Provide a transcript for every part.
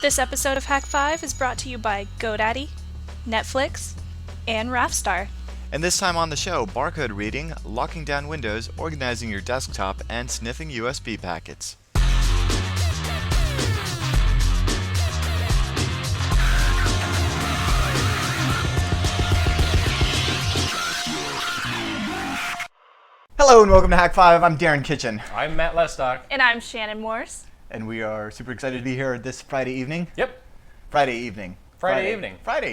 This episode of Hak5 is brought to you by GoDaddy, Netflix, and Raffstar. And this time on the show, barcode reading, locking down windows, organizing your desktop, and sniffing USB packets. Hello and welcome to Hak5. I'm Darren Kitchen. I'm Matt Lestock. And I'm Shannon Morse. And we are super excited to be here this Friday evening. Yep. Friday evening. Friday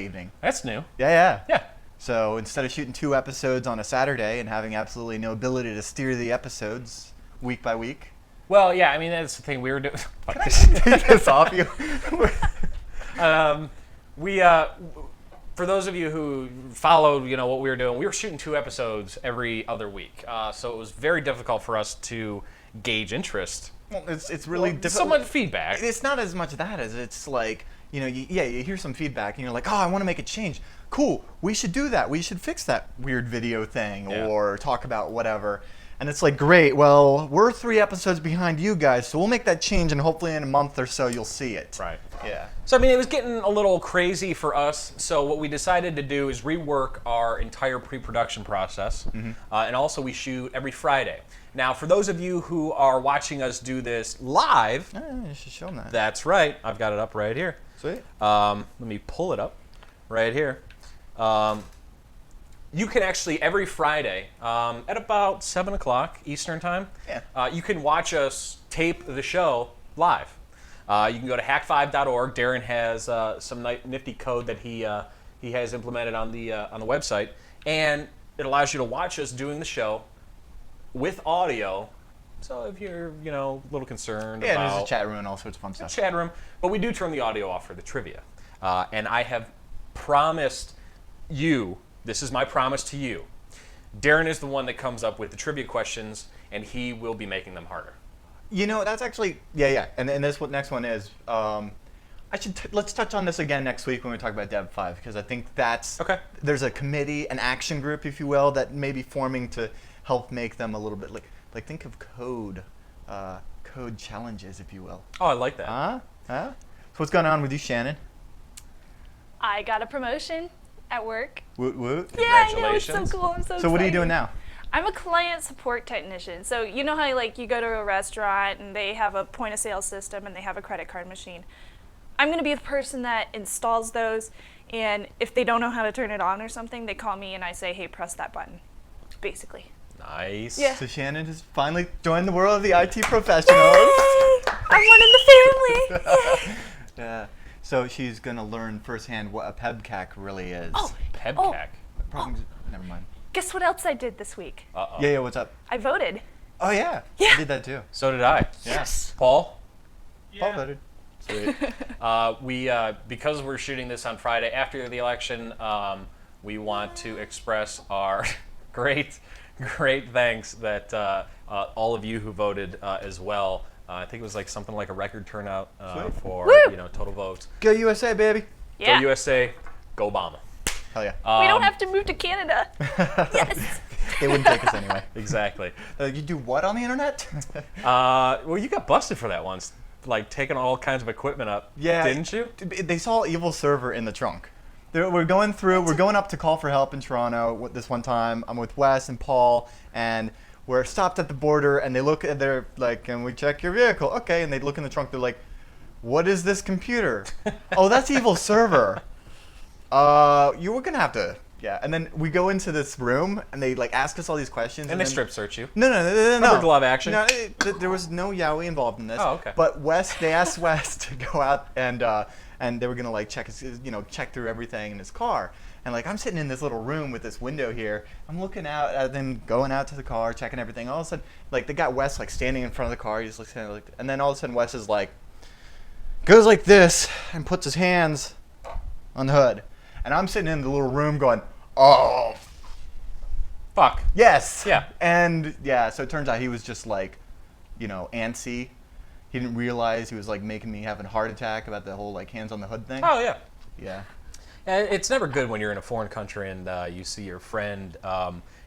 evening. That's new. Yeah. Yeah. So instead of shooting 2 episodes on a Saturday and having absolutely no ability to steer the episodes week by week. Well, yeah, I mean, that's the thing we were doing. Can I just take this off you? For those of you who followed, what we were doing, we were shooting 2 episodes every other week. So it was very difficult for us to gauge interest. Well, it's really difficult. Somewhat feedback. It's not as much that as it's like, you hear some feedback and you're like, oh, I want to make a change. Cool, we should do that. We should fix that weird video thing or talk about whatever. And it's like, great, well, we're 3 episodes behind you guys, so we'll make that change and hopefully in a month or so you'll see it. Right. Yeah. So, I mean, it was getting a little crazy for us. So what we decided to do is rework our entire pre-production process. Mm-hmm. And also we shoot every Friday. Now, for those of you who are watching us do this live. You should show them that. That's right. I've got it up right here. Sweet. Let me pull it up right here. You can actually, every Friday, at about 7 o'clock Eastern time, you can watch us tape the show live. You can go to hak5.org. Darren has some nifty code that he has implemented on the website, and it allows you to watch us doing the show with audio. So if you're a little concerned about there's a chat room and all sorts of fun stuff. Chat room, but we do turn the audio off for the trivia, and I have promised you. This is my promise to you. Darren is the one that comes up with the trivia questions, and he will be making them harder. That's actually, yeah. And this next one is, let's touch on this again next week when we talk about Dev 5, because I think that's, okay. There's a committee, an action group, if you will, that may be forming to help make them a little bit like think of code challenges, if you will. Oh, I like that. Huh? So what's going on with you, Shannon? I got a promotion at work. Woot woot. Yeah, I know, Congratulations. it's so cool. I'm so excited. So what are you doing now? I'm a client support technician. So you know how you go to a restaurant and they have a point of sale system and they have a credit card machine. I'm going to be the person that installs those, and if they don't know how to turn it on or something, they call me and I say, hey, press that button, basically. Nice. Yeah. So Shannon has finally joined the world of the IT professionals. Yay! I'm one in the family. Yeah. So she's going to learn firsthand what a PEBCAC really is. Oh. PEBCAC. Never mind. Guess what else I did this week? Uh-oh. Yeah, what's up? I voted. Oh, yeah. Yeah. I did that too. So did I. Yes. Paul? Paul voted. Sweet. Because we're shooting this on Friday after the election, we want to express our great thanks that all of you who voted as well. I think it was something like a record turnout for total votes. Go USA, baby. Yeah. Go USA. Go Obama. Hell yeah. We don't have to move to Canada. Yes. They wouldn't take us anyway. Exactly. You do what on the internet? Well, you got busted for that once, taking all kinds of equipment up. Yeah. Didn't you? They saw Evil Server in the trunk. We're going up to call for help in Toronto this one time. I'm with Wes and Paul, and we're stopped at the border, and they look at they're like, can we check your vehicle? Okay, and they look in the trunk, they're like, what is this computer? Oh, that's Evil Server. You were gonna have to, yeah. And then we go into this room, and they ask us all these questions. And they strip search you. No. Rubber glove action. No, there was no yaoi involved in this. Oh, okay. But they asked Wes to go out and they were gonna check through everything in his car. And I'm sitting in this little room with this window here. I'm looking out at them going out to the car, checking everything. All of a sudden, they got Wes standing in front of the car. He just looks at it, and then all of a sudden Wes is goes like this and puts his hands on the hood. And I'm sitting in the little room going, oh, fuck. Yes. Yeah. And yeah, so it turns out he was just antsy. He didn't realize he was making me have a heart attack about the whole hands on the hood thing. Oh yeah. Yeah. It's never good when you're in a foreign country and you see your friend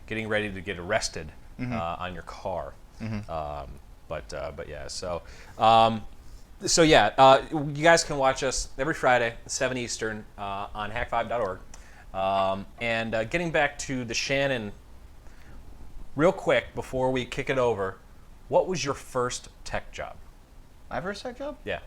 getting ready to get arrested on your car. But yeah, so you guys can watch us every Friday, 7 Eastern, on Hak5.org. And getting back to the Shannon, real quick before we kick it over, what was your first tech job? My first tech job? Yeah.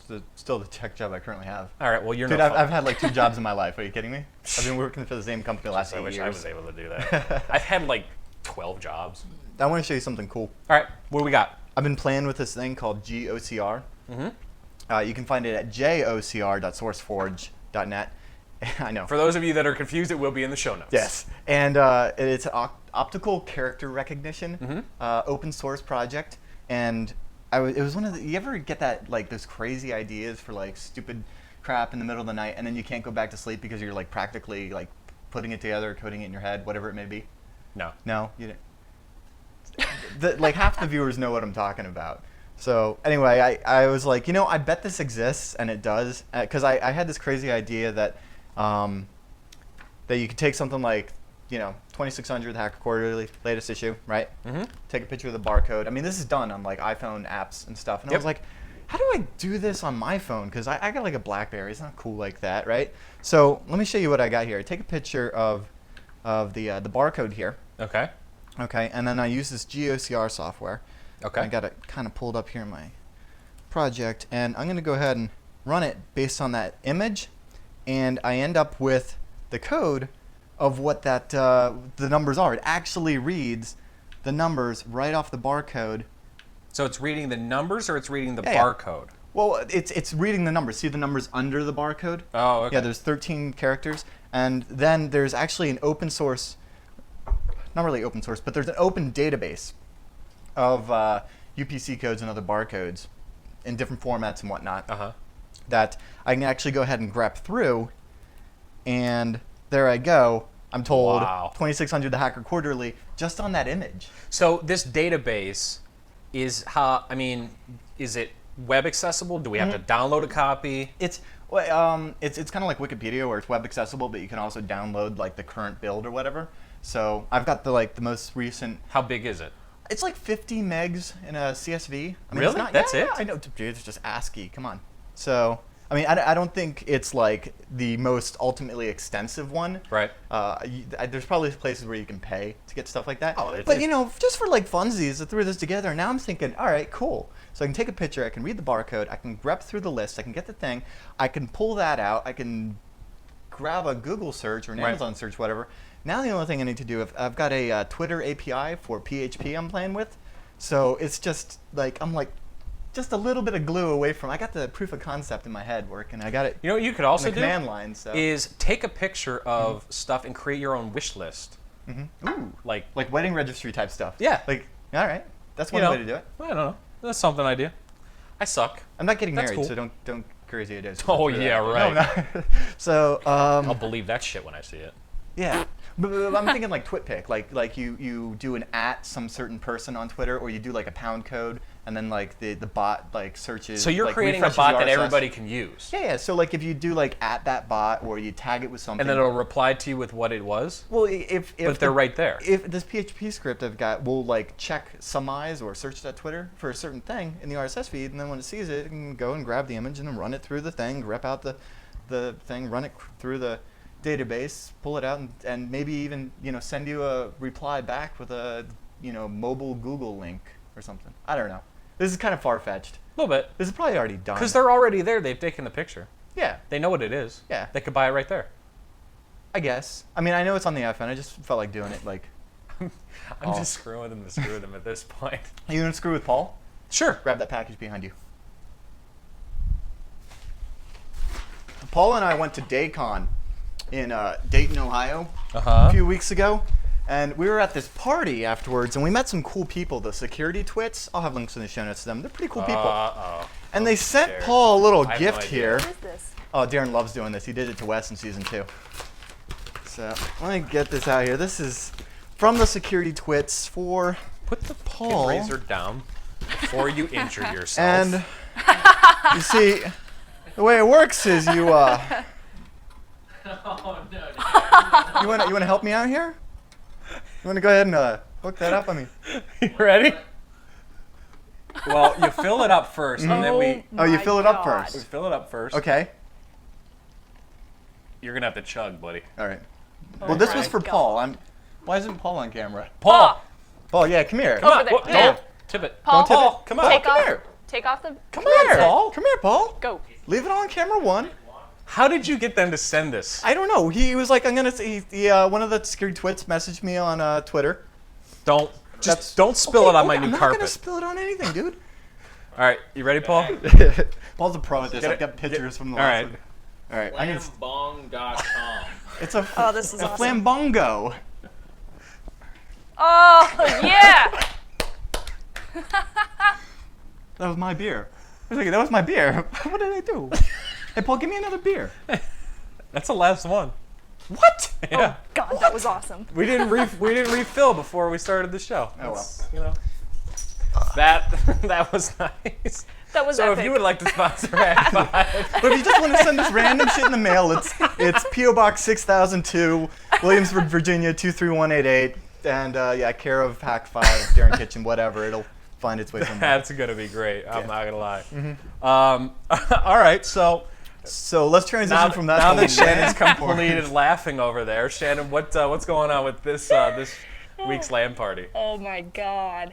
It's still the tech job I currently have. All right. Well, you're Dude, no I've had like 2 jobs in my life. Are you kidding me? I've been working for the same company the last 8 I wish years. I was able to do that. I've had like 12 jobs. I want to show you something cool. All right. What do we got? I've been playing with this thing called GOCR. You can find it at jocr.sourceforge.net. I know. For those of you that are confused, it will be in the show notes. Yes. And it's an optical character recognition open source project. And it was one of the, you ever get that, like, those crazy ideas for, like, stupid crap in the middle of the night, and then you can't go back to sleep because you're, like, practically, like, putting it together, coding it in your head, whatever it may be? No. No? You didn't? Like, half the viewers know what I'm talking about. So, anyway, I was like, I bet this exists, and it does. Because I had this crazy idea that you could take something like, 2600, the Hacker Quarterly, latest issue, right? Take a picture of the barcode. I mean, this is done on like iPhone apps and stuff. And I was like, how do I do this on my phone? Because I got like a BlackBerry. It's not cool like that, right? So let me show you what I got here. I take a picture of the barcode here. Okay. Okay, and then I use this GOCR software. Okay. I got it kind of pulled up here in my project, and I'm going to go ahead and run it based on that image, and I end up with the code of what that the numbers are. It actually reads the numbers right off the barcode. So it's reading the numbers, or it's reading the Yeah. barcode? Well, it's reading the numbers. See the numbers under the barcode? Oh, okay. Yeah, there's 13 characters, and then there's actually an open source, not really open source, but there's an open database of UPC codes and other barcodes in different formats and whatnot that I can actually go ahead and grep through, and there I go. I'm told 2600 the Hacker Quarterly just on that image. So this database is is it web accessible? Do we have to download a copy? It's kind of like Wikipedia where it's web accessible, but you can also download like the current build or whatever. So I've got the most recent. How big is it? It's like 50 megs in a CSV. I mean, really? It's not, That's it? I know, dude. It's just ASCII. Come on. So. I mean, I don't think it's like the most ultimately extensive one. Right. There's probably places where you can pay to get stuff like that. Oh, but just for like funsies, I threw this together, and now I'm thinking, all right, cool. So I can take a picture, I can read the barcode, I can grep through the list, I can get the thing, I can pull that out, I can grab a Google search or an Amazon search, whatever. Now the only thing I need to do, I've got a Twitter API for PHP I'm playing with, so it's just like just a little bit of glue away from. I got the proof of concept in my head working. I got it. You know what you could also do? Command line. So. Is take a picture of stuff and create your own wish list. Ooh, like wedding registry type stuff. Yeah. Like, all right, that's one way to do it. I don't know. That's something I do. I suck. I'm not getting married, cool. so don't crazy ideas. Oh yeah, right. No, so I'll believe that shit when I see it. Yeah. But I'm thinking like TwitPic, like you do an @ some certain person on Twitter, or you do like a pound code, and then like the bot like searches. So you're like, creating a bot that everybody can use. Yeah. So like if you do like @ that bot, or you tag it with something, and then it'll reply to you with what it was. Well, if they're right there. If this PHP script I've got will like check summarize or search that Twitter for a certain thing in the RSS feed, and then when it sees it, it can go and grab the image and then run it through the thing, grep out the thing, run it through the database, pull it out, and maybe even send you a reply back with a mobile Google link or something. I don't know. This is kind of far-fetched. A little bit. This is probably already done. Because they're already there. They've taken the picture. Yeah. They know what it is. Yeah. They could buy it right there. I guess. I mean, I know it's on the iPhone. I just felt like doing it like. I'm just screwing them to screw them at this point. You want to screw with Paul? Sure. Grab that package behind you. Paul and I went to Daycon in Dayton, Ohio, a few weeks ago, and we were at this party afterwards, and we met some cool people, the security twits. I'll have links in the show notes to them. They're pretty cool people. And they sent Paul a little gift here. What is this? Oh, Darren loves doing this. He did it to Wes in season 2. So let me get this out here. This is from the security twits for Put the Paul. razor down before you injure yourself. And you see, the way it works is you you want to help me out here? You want to go ahead and hook that up? I mean, you ready? Well, you fill it up first, and then we you my fill it up God. first. fill it up first. Okay. You're gonna have to chug, buddy. All right. Oh Well, this my was for God. Paul. Why isn't Paul on camera? Paul, Paul, yeah, come here. come Over on. there. Whoa, Yeah. Don't tip it. Paul, Don't tip Paul, it. come on. Take Come off. here. Take off the. Come here, headset. Paul. Come here, Paul. Go. Leave it on camera 1. How did you get them to send this? I don't know. He was like, I'm gonna. One of the security twits messaged me on Twitter. Don't That's- don't spill it on my I'm new not carpet. gonna spill it on anything, dude. All right, you ready, Paul? Paul's a pro at this. Get I've it- got pictures from the all last right. one. All right. I'm gonna. Flambong.com. It's a. Oh, this is a awesome. flambongo. Oh yeah. That was my beer. I was like, that was my beer. What did I do? Hey, Paul, give me another beer. That's the last one. What? Yeah. God, that was awesome. We didn't refill before we started the show. Oh, well. That's, you know. That was nice. That was So epic. if you would like to sponsor Hak5, But if you just want to send us random shit in the mail, it's P.O. Box 6002, Williamsburg, Virginia 23188, and yeah, care of Hak5, Darren Kitchen, whatever. It'll find its way somewhere. that's gonna be great. I'm not gonna lie. Mm-hmm. All right, so So let's transition now, from that. now that to Shannon's land completed laughing over there, Shannon, what's going on with this this week's LAN party? Oh my God.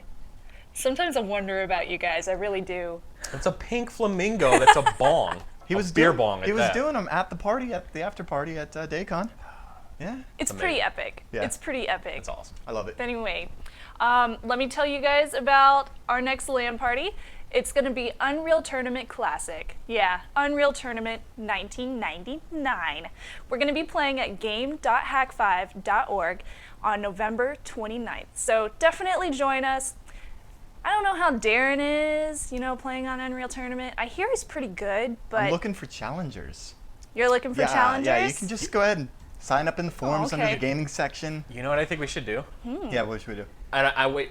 Sometimes I wonder about you guys. I really do. It's a pink flamingo that's a bong. He was beer doing, bong. At He was that. doing them at the party, at the after party at Daycon. Yeah, It's amazing. pretty epic. Yeah. It's pretty epic. That's awesome. I love it. Anyway, let me tell you guys about our next LAN party. It's going to be Unreal Tournament Classic. Yeah, Unreal Tournament 1999. We're going to be playing at game.hak5.org on November 29th. So definitely join us. I don't know how Darren is, playing on Unreal Tournament. I hear he's pretty good, but I'm looking for challengers. you're looking for challengers? Yeah, you can just go ahead and sign up in the forums under okay. the gaming section. You know what I think we should do? Yeah, what should we do?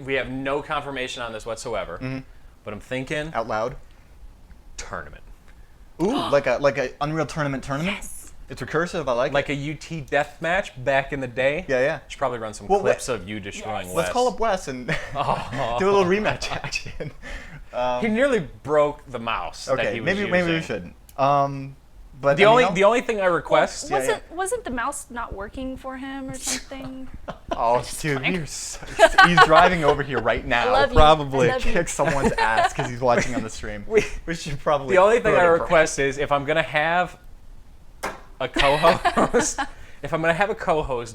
We have no confirmation on this whatsoever, but I'm thinking Out loud? tournament. Ooh, like a Unreal Tournament tournament? Yes. It's recursive, I like Like it. a UT death match back in the day. Yeah. Should probably run some Well, clips of you destroying Yes. Wes. Let's call up Wes and do a little rematch action. He nearly broke the mouse that Okay, he was maybe using. we shouldn't. But The only thing I request. Wasn't the mouse not working for him or something? Oh, dude, he's driving over here right now. I love you. Probably I love you. kick someone's ass because he's watching on the stream. We should probably. The only thing put I it in request is if I'm gonna have a co-host,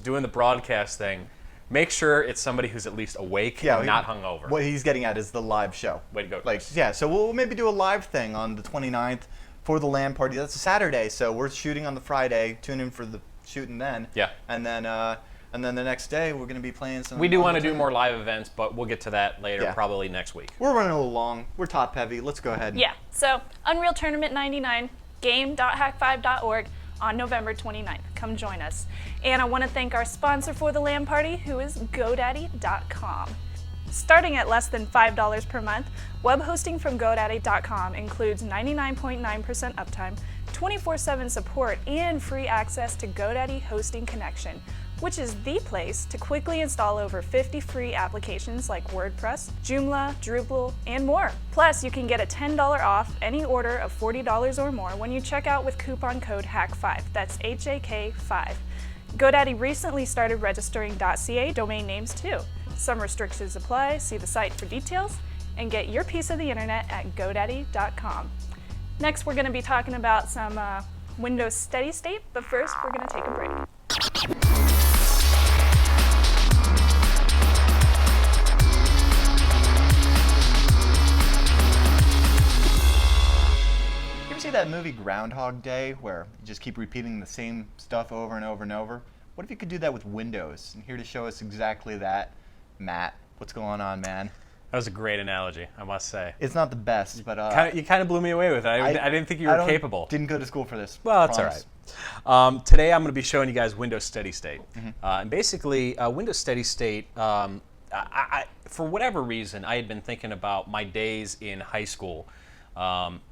doing the broadcast thing, make sure it's somebody who's at least awake and not hungover. What he's getting at is the live show. Way to go. Like, yeah, so we'll maybe do a live thing on the 29th for the LAN party. That's a Saturday, so we're shooting on the Friday. Tune in for the shooting then. Yeah. And then the next day we're gonna be playing some. We do want to Unreal do more live events, but we'll get to that later, Yeah. probably next week. We're running a little long. We're top heavy. Let's go ahead. Yeah, so Unreal Tournament 99, game.hak5.org on November 29th. Come join us. And I want to thank our sponsor for the LAN party, who is GoDaddy.com. Starting at less than $5 per month, web hosting from GoDaddy.com includes 99.9% uptime, 24/7 support, and free access to GoDaddy Hosting Connection, which is the place to quickly install over 50 free applications like WordPress, Joomla, Drupal, and more. Plus, you can get a $10 off any order of $40 or more when you check out with coupon code HAK5. That's HAK5. GoDaddy recently started registering .ca domain names too. Some restrictions apply. See the site for details and get your piece of the internet at GoDaddy.com. Next, we're going to be talking about some Windows Steady State, but first, we're going to take a break. You ever see that movie Groundhog Day where you just keep repeating the same stuff over and over and over? What if you could do that with Windows? And here to show us exactly that, Matt. What's going on, man? That was a great analogy, I must say. It's not the best, but You kind of blew me away with it. I didn't think you were capable. Didn't go to school for this. Well, that's all promise. right. Today I'm going to be showing you guys Windows Steady State. And basically, Windows Steady State, for whatever reason, I had been thinking about my days in high school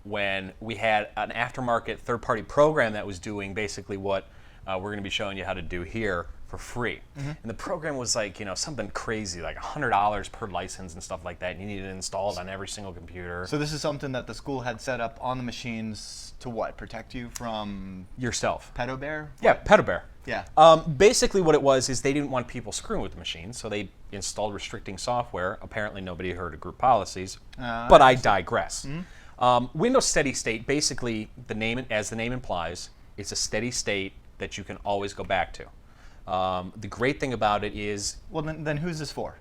when we had an aftermarket third-party program that was doing basically what we're going to be showing you how to do here for free. And the program was like, something crazy, like $100 per license and stuff like that. And you needed to install it on every single computer. So this is something that the school had set up on the machines to what? Protect you from Yourself. pedobear? Yeah, pedobear. Yeah. Basically what it was is they didn't want people screwing with the machine, so they installed restricting software. Apparently nobody heard of group policies, but I digress. Windows Steady State, basically, as the name implies, it's a steady state that you can always go back to. The great thing about it is... Well, then who's this for?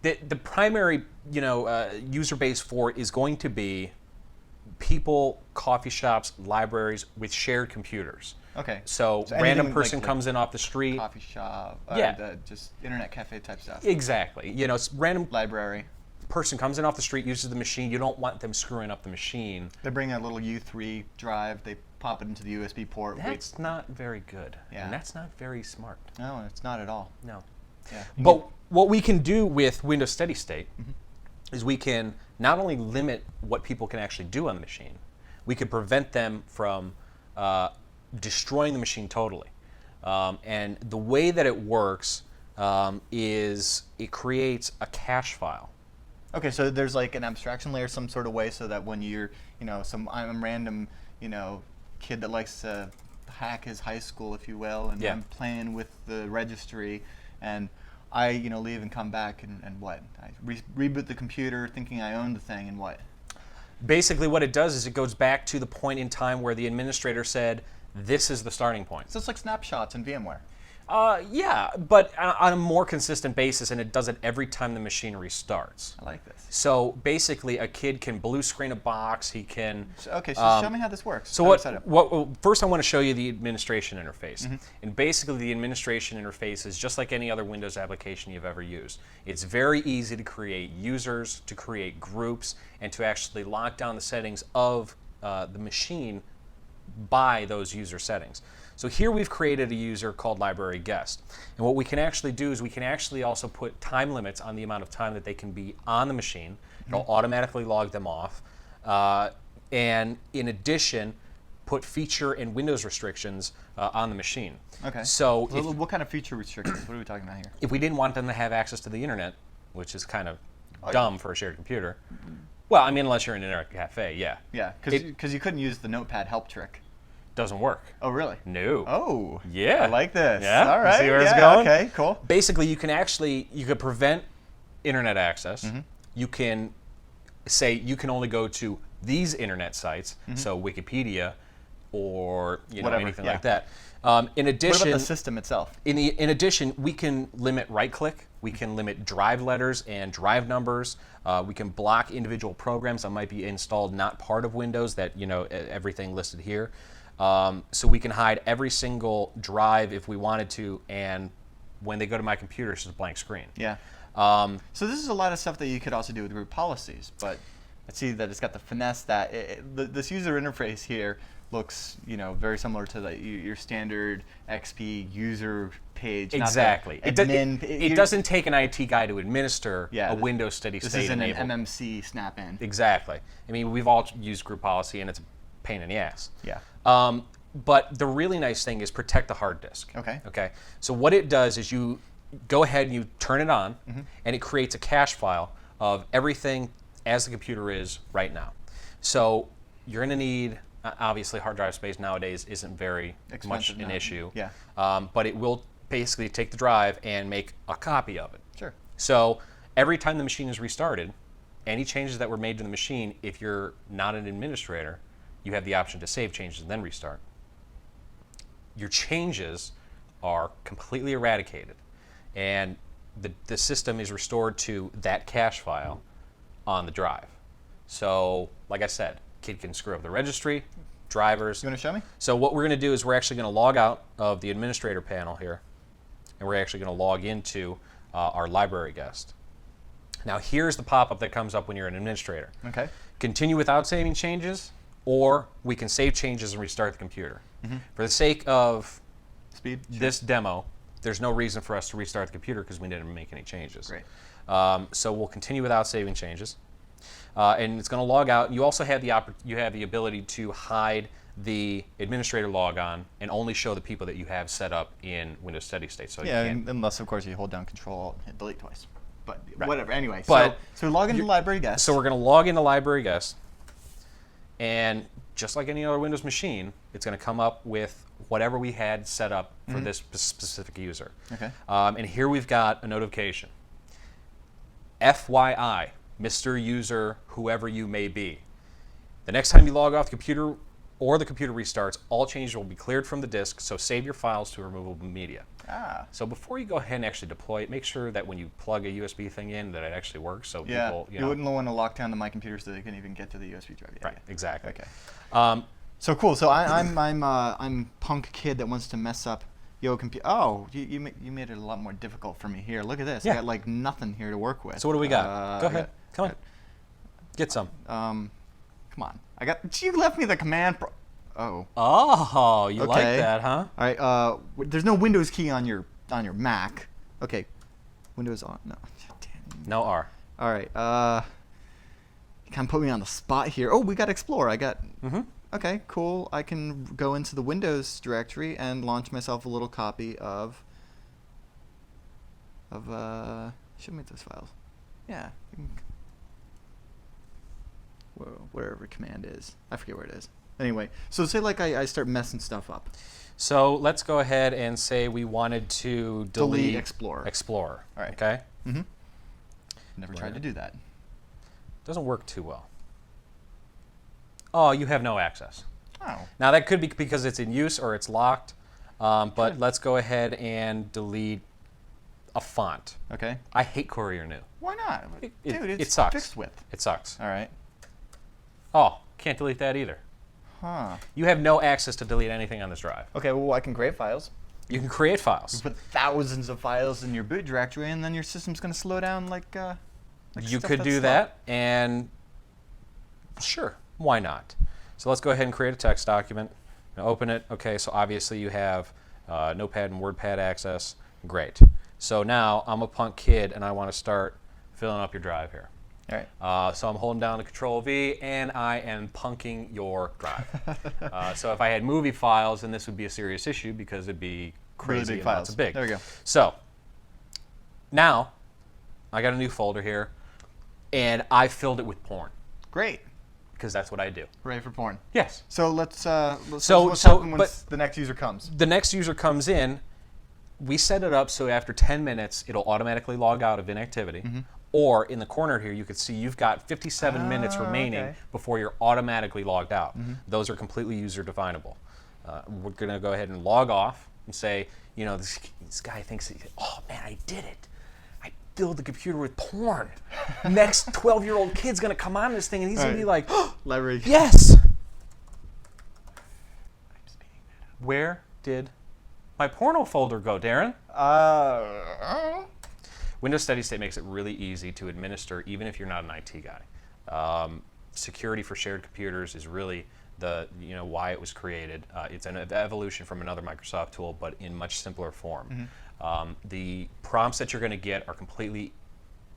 The primary user base for it is going to be people, coffee shops, libraries with shared computers. Okay. So anything random person like comes in off the street. Coffee shop, just internet cafe type stuff. Exactly. Random Library. person comes in off the street, uses the machine. You don't want them screwing up the machine. They bring a little U3 drive, they pop it into the USB port. That's not very good. Yeah. And that's not very smart. No, it's not at all. No. Yeah. But what we can do with Windows Steady State is we can not only limit what people can actually do on the machine, we can prevent them from destroying the machine totally. And the way that it works is it creates a cache file. Okay, so there's like an abstraction layer some sort of way so that when you're, I'm random, kid that likes to hack his high school, if you will, and I'm playing with the registry, and I, leave and come back, and what? I reboot the computer thinking I own the thing, and what? Basically what it does is it goes back to the point in time where the administrator said, this is the starting point. So it's like snapshots in VMware. Yeah, but on a more consistent basis, and it does it every time the machine restarts. I like this. So basically, a kid can blue screen a box. He can. So show me how this works. So first, I want to show you the administration interface. And basically, the administration interface is just like any other Windows application you've ever used. It's very easy to create users, to create groups, and to actually lock down the settings of the machine by those user settings. So here we've created a user called library guest. And what we can actually do is we can actually also put time limits on the amount of time that they can be on the machine. It'll automatically log them off. And in addition, put feature and Windows restrictions on the machine. Okay. So what kind of feature restrictions? What are we talking about here? If we didn't want them to have access to the internet, which is kind of dumb for a shared computer. Well, I mean, unless you're in an internet cafe, yeah. Yeah, because you couldn't use the notepad help trick. Doesn't work. Oh, really? No. Oh. Yeah. I like this. Yeah. All right. See where it's going? Okay, cool. Basically, you could prevent internet access. You can say you can only go to these internet sites, so Wikipedia or anything like that. In addition, what about the system itself? In addition, we can limit right-click. We can limit drive letters and drive numbers. We can block individual programs that might be installed not part of Windows. That everything listed here. So we can hide every single drive if we wanted to, and when they go to my computer, it's just a blank screen. Yeah. So this is a lot of stuff that you could also do with group policies, but I see that it's got the finesse that this user interface here looks, very similar to your standard XP user page. Exactly. It doesn't take an IT guy to administer a Windows Steady State This isn't enabled. an MMC snap-in. Exactly. I mean, we've all used group policy, and it's a pain in the ass. Yeah. But the really nice thing is protect the hard disk. Okay. Okay. So what it does is you go ahead and you turn it on, and it creates a cache file of everything as the computer is right now. So you're going to need, obviously, hard drive space nowadays isn't very much an issue. Yeah. But it will basically take the drive and make a copy of it. Sure. So every time the machine is restarted, any changes that were made to the machine, if you're not an administrator, you have the option to save changes and then restart. Your changes are completely eradicated, and the system is restored to that cache file on the drive. So, like I said, kid can screw up the registry, drivers. You want to show me? So what we're going to do is we're actually going to log out of the administrator panel here, and we're actually going to log into our library guest. Now here's the pop-up that comes up when you're an administrator. Okay. Continue without saving changes, or we can save changes and restart the computer. For the sake of speed, this demo, there's no reason for us to restart the computer because we didn't make any changes. Great. So we'll continue without saving changes, and it's going to log out. You also have the ability to hide the administrator log on and only show the people that you have set up in Windows Steady State. So Yeah, you can't, unless of course you hold down Control and hit delete twice. But Right. whatever. Anyway, But so log into library guest. So we're going to log into library guest, and just like any other Windows machine, it's going to come up with whatever we had set up for this specific user. Okay. And here we've got a notification. FYI, Mr. User, whoever you may be. The next time you log off the computer or the computer restarts, all changes will be cleared from the disk, so save your files to removable media. So before you go ahead and actually deploy it, make sure that when you plug a USB thing in that it actually works, so Yeah, people, you wouldn't want to lock down to my computer so they couldn't even get to the USB drive. Yeah, Right, exactly. Okay. So cool. So I'm punk kid that wants to mess up yo computer. Oh, you made it a lot more difficult for me here. Look at this. Yeah. I got like nothing here to work with. So what do we got? Go ahead. Come on. Get some. Come on. You left me the command. Oh, you like that, huh? All right. There's no Windows key on your Mac. Okay. Windows on. No. Damn. No R. All right. You kind of put me on the spot here. Oh, we got Explorer. I got. Okay, cool. I can go into the Windows directory and launch myself a little copy of show me those files. Yeah. Wherever command is. I forget where it is. Anyway, so say like I start messing stuff up. So let's go ahead and say we wanted to delete Explorer. Explorer. All right. Okay. Never tried to do that. Doesn't work too well. Oh, you have no access. Oh. Now that could be because it's in use or it's locked. But let's go ahead and delete a font. Okay. I hate Courier New. Why not? It Dude, it's sucks. fixed with. It sucks. All right. Oh, can't delete that either. Huh. You have no access to delete anything on this drive. Okay, well, I can create files. You can create files. Put thousands of files in your boot directory, and then your system's going to slow down like You stuff could that's do slow. that, and sure, why not? So let's go ahead and create a text document. Now open it. Okay, so obviously you have Notepad and WordPad access. Great. So now I'm a punk kid, and I want to start filling up your drive here. All right. So I'm holding down the Control V, and I am punking your drive. So if I had movie files, then this would be a serious issue because it'd be crazy Really big and files. lots of big. There we go. So now I got a new folder here, and I filled it with porn Great. because that's what I do. Hooray for porn. Yes. So let's So- what's happen but- once the next user comes. The next user comes in. We set it up so after 10 minutes, it'll automatically log out of inactivity. Or in the corner here, you can see you've got 57 minutes remaining okay. before you're automatically logged out. Those are completely user definable. We're going to go ahead and log off and say, you know, this guy thinks, oh man, I did it. I filled the computer with porn. Next 12-year-old kid's going to come on this thing and he's going to be like, oh, Library. yes. Where did my porno folder go, Darren? Windows Steady State makes it really easy to administer, even if you're not an IT guy. Security for shared computers is really why it was created. It's an evolution from another Microsoft tool, but in much simpler form. The prompts that you're going to get are completely,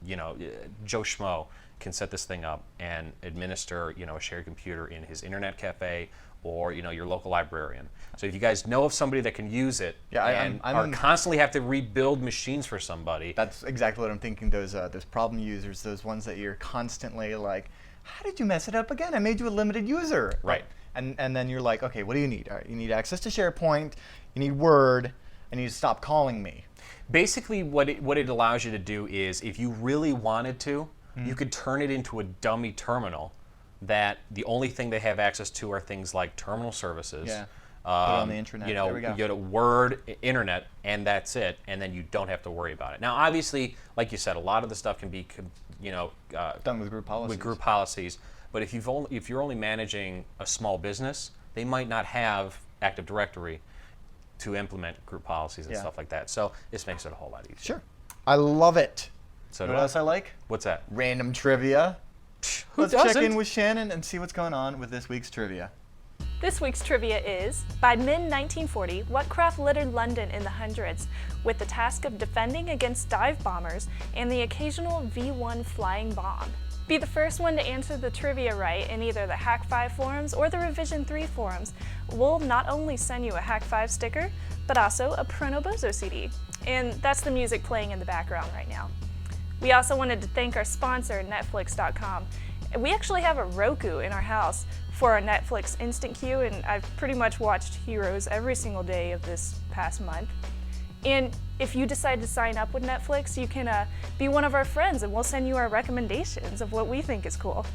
Joe Schmo can set this thing up and administer, a shared computer in his internet cafe or your local librarian. So if you guys know of somebody that can use it and are constantly have to rebuild machines for somebody. That's exactly what I'm thinking. Those problem users, those ones that you're constantly like, how did you mess it up again? I made you a limited user. Right. And then you're like, okay, what do you need? All right, you need access to SharePoint, you need Word, and you need to stop calling me. Basically, what it allows you to do is, if you really wanted to, you could turn it into a dummy terminal that the only thing they have access to are things like terminal services. Yeah. Put it on the internet. There we go. You go to Word, internet, and that's it, and then you don't have to worry about it. Now, obviously, like you said, a lot of the stuff can be, Done with group policies. With group policies, but if you're only managing a small business, they might not have Active Directory to implement group policies and stuff like that. So this makes it a whole lot easier. Sure. I love it. So You know what else I like? What's that? Random trivia. Who Let's check doesn't? in with Shannon and see what's going on with this week's trivia. This week's trivia is, by mid-1940, what craft littered London in the hundreds with the task of defending against dive bombers and the occasional V-1 flying bomb? Be the first one to answer the trivia right in either the Hak5 forums or the Revision 3 forums. We'll not only send you a Hak5 sticker, but also a Pronobozo CD. And that's the music playing in the background right now. We also wanted to thank our sponsor, Netflix.com. We actually have a Roku in our house for our Netflix Instant Queue, and I've pretty much watched Heroes every single day of this past month. And if you decide to sign up with Netflix, you can be one of our friends and we'll send you our recommendations of what we think is cool.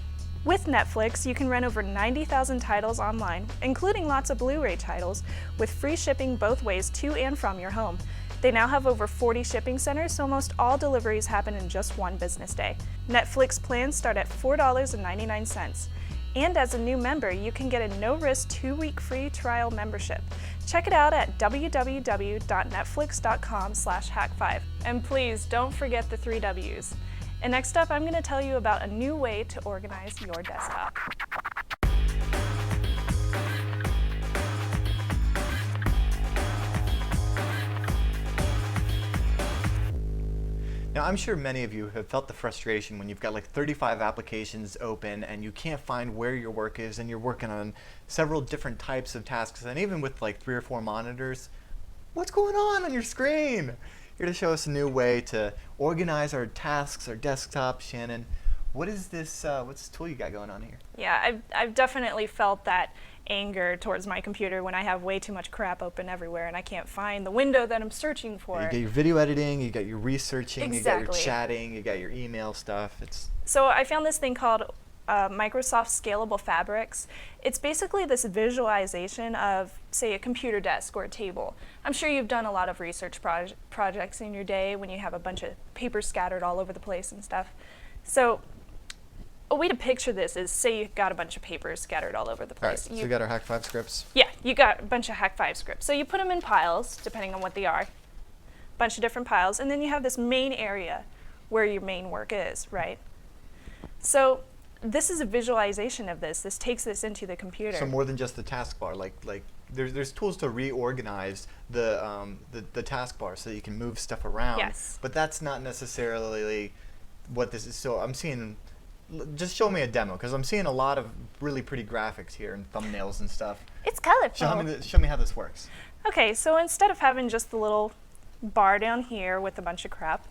With Netflix, you can rent over 90,000 titles online, including lots of Blu-ray titles, with free shipping both ways to and from your home. They now have over 40 shipping centers, so almost all deliveries happen in just one business day. Netflix plans start at $4.99. And as a new member, you can get a no-risk 2-week free trial membership. Check it out at www.netflix.com/Hak5. And please don't forget the 3 W's. And next up, I'm going to tell you about a new way to organize your desktop. Now, I'm sure many of you have felt the frustration when you've got like 35 applications open and you can't find where your work is and you're working on several different types of tasks, and even with like 3 or 4 monitors, what's going on your screen? Here to show us a new way to organize our tasks, our desktop. Shannon, what is this, what's this tool you got going on here? Yeah, I've definitely felt that anger towards my computer when I have way too much crap open everywhere and I can't find the window that I'm searching for. You get your video editing, you got your researching, Exactly. You got your chatting, you got your email stuff. So I found this thing called Microsoft Scalable Fabrics. It's basically this visualization of, say, a computer desk or a table. I'm sure you've done a lot of research projects in your day when you have a bunch of paper scattered all over the place and stuff. So a way to picture this is, say you got a bunch of papers scattered all over the place. All right, so you got our Hak5 scripts. Yeah, you got a bunch of Hak5 scripts. So you put them in piles, depending on what they are, a bunch of different piles, and then you have this main area where your main work is, right? So this is a visualization of this. This takes this into the computer. So more than just the taskbar, like there's tools to reorganize the taskbar so that you can move stuff around. Yes. But that's not necessarily what this is. So I'm seeing. Just show me a demo, because I'm seeing a lot of really pretty graphics here and thumbnails and stuff. It's colorful. Show me how this works. Okay, so instead of having just the little bar down here with a bunch of crap,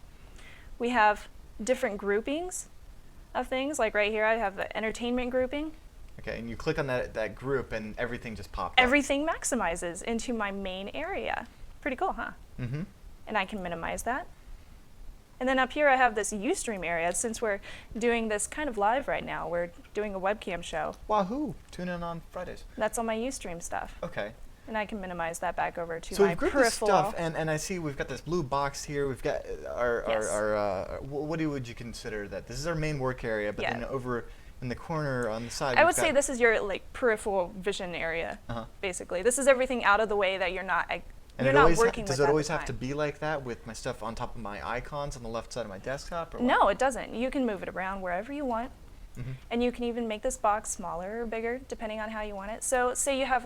we have different groupings of things. Like right here, I have the entertainment grouping. Okay, and you click on that group and everything just pops up. Everything maximizes into my main area. Pretty cool, huh? Mm-hmm. And I can minimize that. And then up here I have this Ustream area. Since we're doing this kind of live right now, we're doing a webcam show. Wahoo! Tune in on Fridays. That's all my Ustream stuff. Okay. And I can minimize that back over to so my we've grouped peripheral. this stuff, and I see we've got this blue box here. We've got our what would you consider that? This is our main work area, but then over in the corner on the side, I would say this is your peripheral vision area. Basically, this is everything out of the way that you're not. And does it always have to be like that with my stuff on top of my icons on the left side of my desktop? Or no, it doesn't. You can move it around wherever you want. Mm-hmm. And you can even make this box smaller or bigger depending on how you want it. So say you have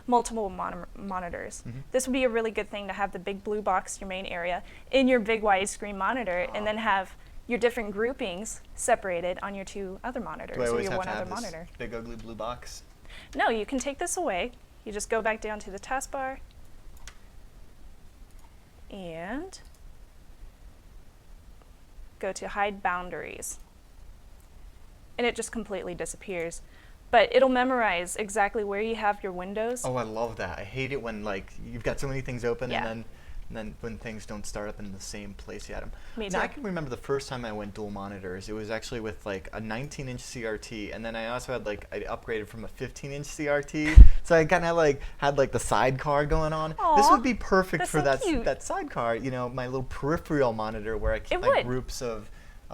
multiple monitors. Mm-hmm. This would be a really good thing to have the big blue box, your main area, in your big widescreen monitor, and then have your different groupings separated on your 2 other monitors. Do I always or your have one to other have monitor. this big ugly blue box? No, you can take this away. You just go back down to the taskbar and go to hide boundaries. And it just completely disappears. But it'll memorize exactly where you have your windows. Oh, I love that. I hate it when you've got so many things open and then when things don't start up in the same place you had them. Me too. Now, I can remember the first time I went dual monitors. It was actually with a 19-inch CRT, and then I also had I upgraded from a 15-inch CRT. So I kind of had the sidecar going on. Aww, this would be perfect that's for so that sidecar. My little peripheral monitor where I keep my groups of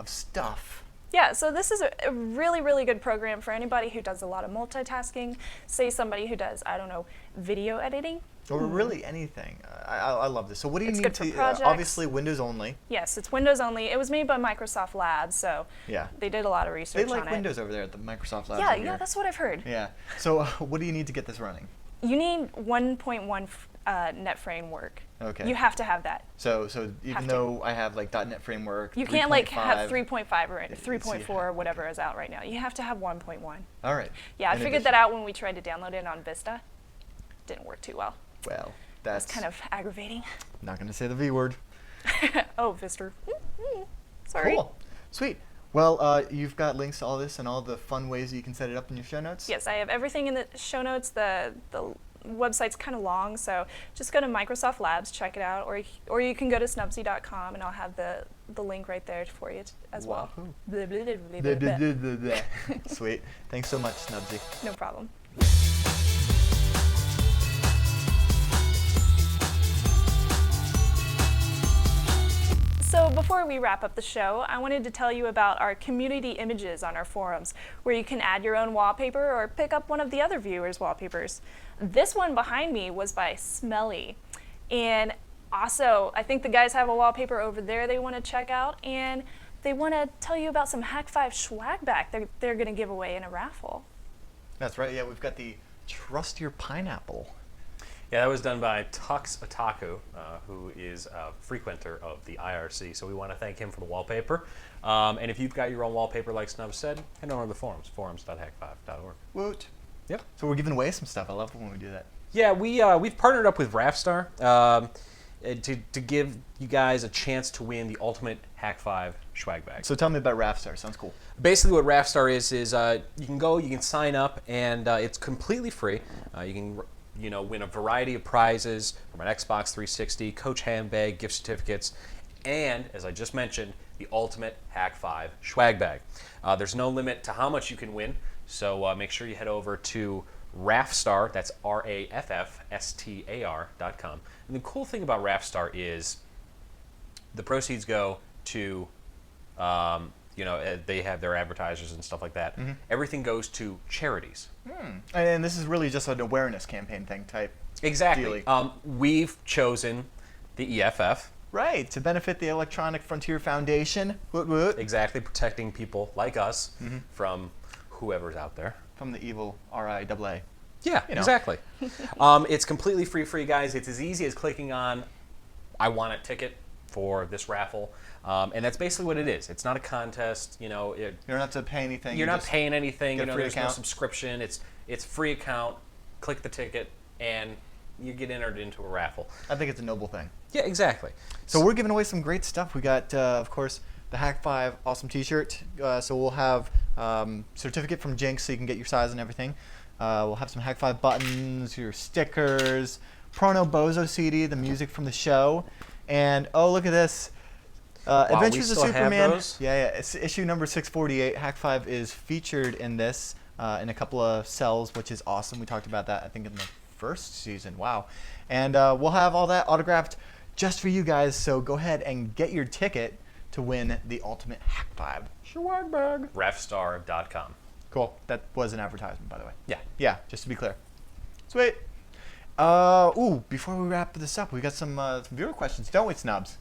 stuff. Yeah, so this is a really, really good program for anybody who does a lot of multitasking. Say somebody who does, I don't know, video editing. Or really anything. I love this. So what do you need to, projects. Obviously Windows only. Yes, it's Windows only. It was made by Microsoft Labs, so they did a lot of research on it. They like Windows over there at the Microsoft Labs. Yeah, that's what I've heard. Yeah. So what do you need to get this running? You need 1.1 net framework. Okay. You have to have that. So even though I have like .NET Framework, You can't like 3.5, have 3.5 or so 3.4 or whatever is out right now. You have to have 1.1. All right. Yeah, I In figured that addition- out when we tried to download it on Vista. Didn't work too well. Well, That's that's kind of aggravating. not going to say the V word. Oh, Vista. Sorry. Cool. Sweet. Well, you've got links to all this and all the fun ways that you can set it up in your show notes? Yes, I have everything in the show notes. The website's kind of long, so just go to Microsoft Labs, check it out, or you can go to snubsy.com, and I'll have the link right there for you as well. Wahoo. Blah, blah, blah, blah, Blah, blah, blah, blah. blah, blah, blah. Sweet. Thanks so much, Snubsy. No problem. So before we wrap up the show, I wanted to tell you about our community images on our forums, where you can add your own wallpaper or pick up one of the other viewers' wallpapers. This one behind me was by Smelly. And also, I think the guys have a wallpaper over there they want to check out, and they want to tell you about some Hak5 swag back they're going to give away in a raffle. That's right. Yeah, we've got the Trust Your Pineapple. Yeah, that was done by Tux Otaku, who is a frequenter of the IRC. So we want to thank him for the wallpaper. And if you've got your own wallpaper, like Snub said, head on to the forums, forums.hak5.org. Woot. Yep. So we're giving away some stuff. I love when we do that. Yeah, we've partnered up with Raffstar to give you guys a chance to win the ultimate Hak5 swag bag. So tell me about Raffstar. Sounds cool. Basically, what Raffstar is you can go, you can sign up, and it's completely free. You can win a variety of prizes from an Xbox 360, Coach handbag, gift certificates, and, as I just mentioned, the ultimate Hak5 swag bag. There's no limit to how much you can win, so make sure you head over to Raffstar, that's RAFFSTAR.com. And the cool thing about Raffstar is the proceeds go to, they have their advertisers and stuff like that. Mm-hmm. Everything goes to charities. And this is really just an awareness campaign thing type. Exactly. Dealy. We've chosen the EFF. Right, to benefit the Electronic Frontier Foundation. Woot woot. Exactly, protecting people like us from whoever's out there. From the evil RIAA. Yeah, You know. exactly. It's completely free for you guys. It's as easy as clicking on, I want a ticket for this raffle. And that's basically what it is. It's not a contest. You don't have to pay anything. You're not paying anything. get a free There's no account. subscription. It's free account. Click the ticket, and you get entered into a raffle. I think it's a noble thing. Yeah, exactly. So we're giving away some great stuff. We got, of course, the Hak5 awesome T-shirt. So we'll have certificate from Jinx, so you can get your size and everything. We'll have some Hak5 buttons, your stickers, Prono Bozo CD, the music from the show, and oh, look at this. Adventures we of still have Superman. those? Yeah. It's issue number 648. Hak5 is featured in this in a couple of cells, which is awesome. We talked about that, I think, in the first season. Wow. And we'll have all that autographed just for you guys. So go ahead and get your ticket to win the ultimate Hak5 swag bag. Raffstar.com. Cool. That was an advertisement, by the way. Yeah. Yeah, just to be clear. Sweet. Before we wrap this up, we got some viewer questions, don't we, Snubs?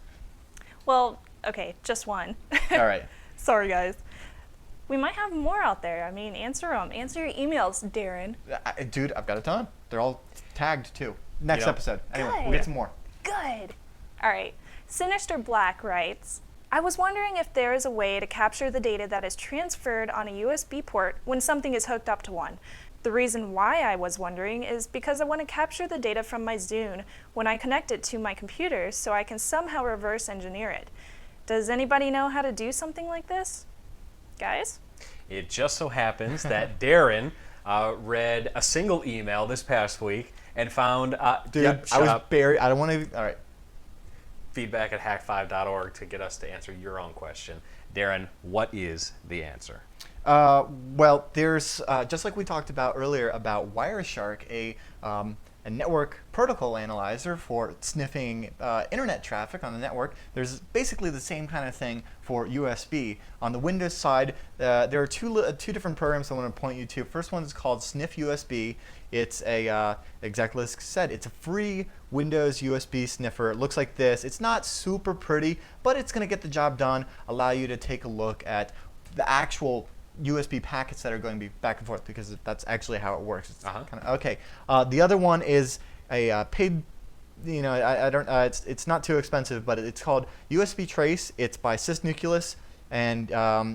Well, okay, just one. All right. Sorry, guys. We might have more out there. I mean, answer them. Answer your emails, Darren. Dude, I've got a ton. They're all tagged, too. Next episode. Anyway, we'll Good. get some more. Good. All right. Sinister Black writes, I was wondering if there is a way to capture the data that is transferred on a USB port when something is hooked up to one. The reason why I was wondering is because I want to capture the data from my Zune when I connect it to my computer so I can somehow reverse engineer it. Does anybody know how to do something like this? Guys? It just so happens that Darren read a single email this past week and found Dude, yep, I was shut up. buried. I don't want to. All right. Feedback at hak5.org to get us to answer your own question. Darren, what is the answer? Well, there's just like we talked about earlier about Wireshark, a network protocol analyzer for sniffing internet traffic on the network. There's basically the same kind of thing for USB. On the Windows side, there are two different programs I want to point you to. First one is called Sniff USB. It's exactly as said, it's a free Windows USB sniffer. It looks like this. It's not super pretty, but it's going to get the job done, allow you to take a look at the actual USB packets that are going to be back and forth because that's actually how it works. It's Uh-huh. kinda, okay. The other one is a paid. You know, I don't. It's not too expensive, but it's called USB Trace. It's by Sysnucleus, and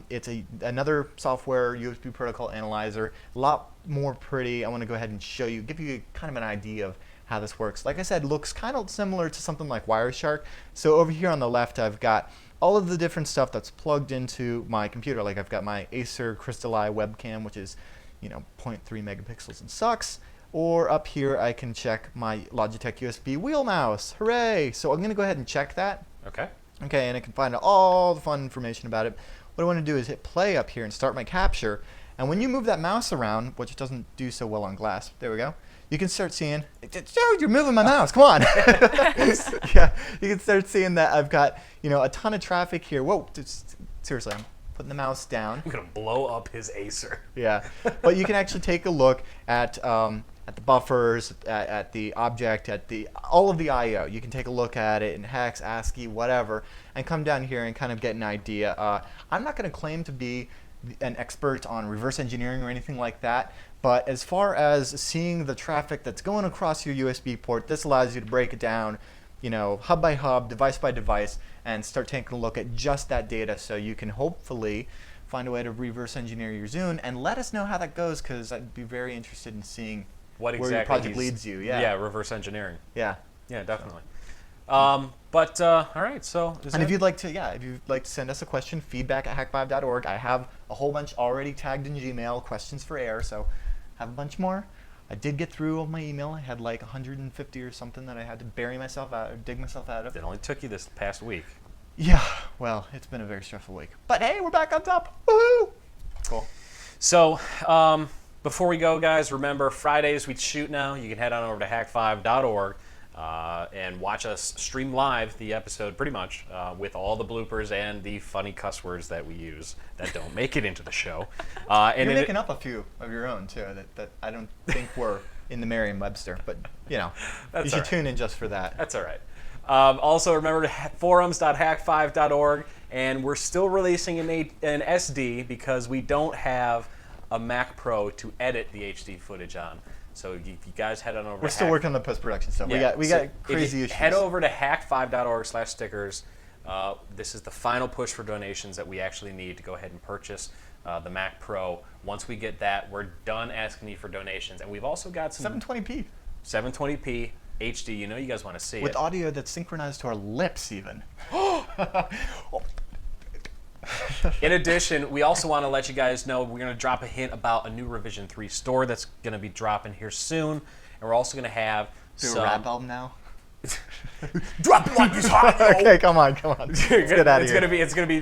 it's another software USB protocol analyzer. A lot more pretty. I want to go ahead and show you, give you kind of an idea of how this works. Like I said, looks kind of similar to something like Wireshark. So over here on the left, I've got all of the different stuff that's plugged into my computer. Like I've got my Acer Crystal Eye webcam, which is, 0.3 megapixels and sucks. Or up here, I can check my Logitech USB wheel mouse. Hooray! So I'm going to go ahead and check that. Okay. Okay, and I can find out all the fun information about it. What I want to do is hit play up here and start my capture. And when you move that mouse around, which doesn't do so well on glass, there we go, you can start seeing, you're moving my mouse, come on. Yeah, you can start seeing that I've got, a ton of traffic here. Whoa, seriously, I'm putting the mouse down. I'm going to blow up his Acer. Yeah, but you can actually take a look at the buffers, at the object, at all of the I/O. You can take a look at it in hex, ASCII, whatever, and come down here and kind of get an idea. I'm not going to claim to be an expert on reverse engineering or anything like that, but as far as seeing the traffic that's going across your USB port, this allows you to break it down, hub by hub, device by device, and start taking a look at just that data so you can hopefully find a way to reverse engineer your Zune and let us know how that goes, because I'd be very interested in seeing what where exactly your project leads you. Yeah, reverse engineering. Yeah, Definitely. All right, so if you'd like to send us a question, feedback at hak5.org. I have a whole bunch already tagged in Gmail, questions for air, so have a bunch more. I did get through all my email. I had like 150 or something that I had to dig myself out of. It only took you this past week. Yeah, well, it's been a very stressful week. But hey, we're back on top. Woohoo! Cool. So, before we go, guys, remember, Fridays we shoot now. You can head on over to hak5.org and watch us stream live the episode pretty much with all the bloopers and the funny cuss words that we use that don't make it into the show. You're making up a few of your own, too, that I don't think were in the Merriam-Webster. But, you should tune in just for that. That's all right. Also, remember forums.hak5.org, and we're still releasing an SD because we don't have a Mac Pro to edit the HD footage on. So if you guys head on over. We're still working on the post-production stuff. Yeah. We got crazy issues. Head over to hak5.org/stickers. This is the final push for donations that we actually need to go ahead and purchase the Mac Pro. Once we get that, we're done asking you for donations, and we've also got some 720p. 720p HD. You guys want to see it with audio that's synchronized to our lips, even. In addition, we also want to let you guys know we're going to drop a hint about a new Revision 3 store that's going to be dropping here soon. And we're also going to have a rap album now? Drop it like it's hot, yo. Okay, come on. Let's get out of here. It's going to be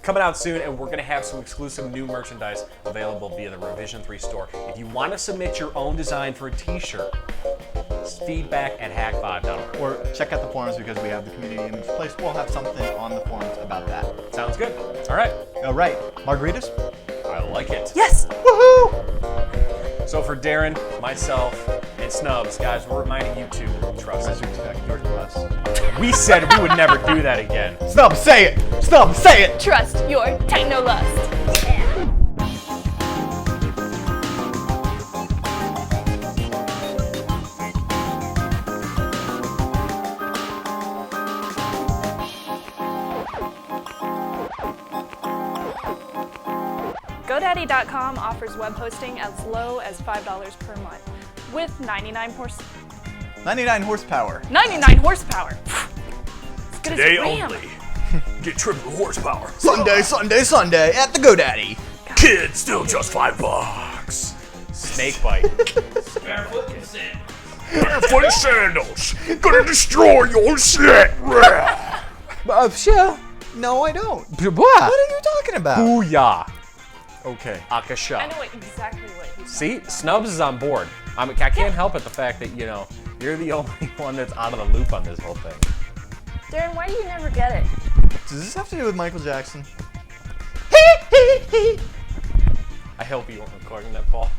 coming out soon, and we're going to have some exclusive new merchandise available via the Revision 3 store. If you want to submit your own design for a t-shirt, feedback at hak5.org. Or check out the forums because we have the community image place. We'll have something on the forums about that. Sounds good. All right. Margaritas? I like it. Yes! Woohoo! So for Darren, myself, and Snubs, guys, we're reminding you to trust us. We said we would never do that again. Snubs, say it! Snubs, say it! Trust your technolust. GoDaddy.com offers web hosting as low as $5 per month with 99 horsepower. 99 horsepower. As good Today as RAM. only. Get triple horsepower. Sunday at the GoDaddy. Kids, still just $5. Snake bite. Barefoot consent. Barefoot sandals. Gonna destroy your shit. Sure. No, I don't. What? What are you talking about? Booyah. Okay. Akasha. I know exactly what he's See, Snubs is on board. I can't help it the fact that, you're the only one that's out of the loop on this whole thing. Darren, why do you never get it? Does this have to do with Michael Jackson? I hope you weren't recording that, Paul.